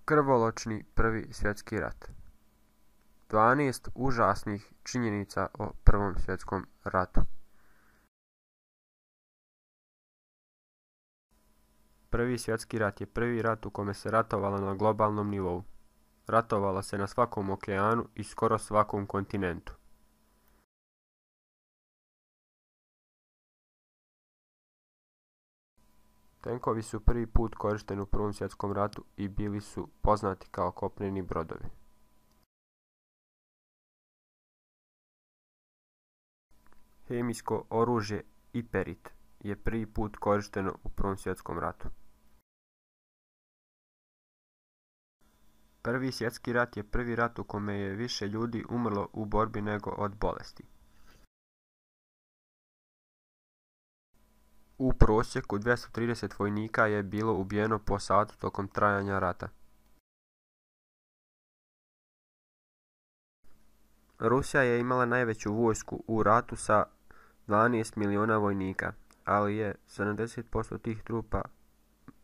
Krvoločni Prvi svjetski rat. 12 užasnih činjenica o Prvom svjetskom ratu. Prvi svjetski rat je prvi rat u kome se ratovalo na globalnom nivou. Ratovalo se na svakom okeanu i skoro svakom kontinentu. Tenkovi su prvi put korišteni u Prvom svjetskom ratu i bili su poznati kao kopneni brodovi. Hemijsko oružje iperit je prvi put korišteno u Prvom svjetskom ratu. Prvi svjetski rat je prvi rat u kome je više ljudi umrlo u borbi nego od bolesti. U prosjeku 230 vojnika je bilo ubijeno po satu tokom trajanja rata. Rusija je imala najveću vojsku u ratu sa 12 miliona vojnika, ali je 70% tih trupa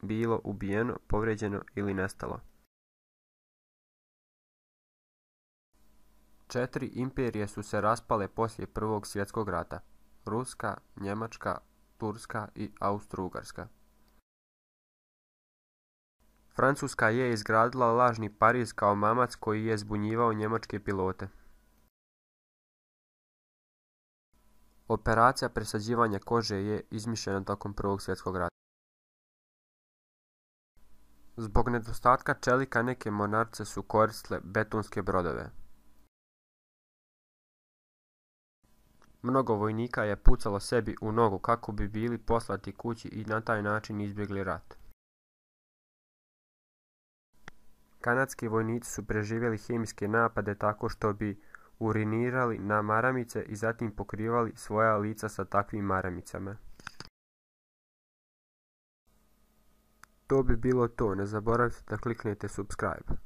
bilo ubijeno, povrijeđeno ili nestalo. 4 imperije su se raspale poslije Prvog svjetskog rata: Ruska, Njemačka, Turska i Austro-Ugarska. Francuska je izgradila lažni Pariz kao mamac koji je zbunjivao njemačke pilote. Operacija presađivanja kože je izmišljena tokom Prvog svjetskog rata. Zbog nedostatka čelika neke mornarice su koristile betonske brodove. Mnogo vojnika je pucalo sebi u nogu kako bi bili poslati kući i na taj način izbjegli rat. Kanadski vojnici su preživjeli hemijske napade tako što bi urinirali na maramice i zatim pokrivali svoja lica sa takvim maramicama. To bi bilo to, ne zaboravite da kliknete subscribe.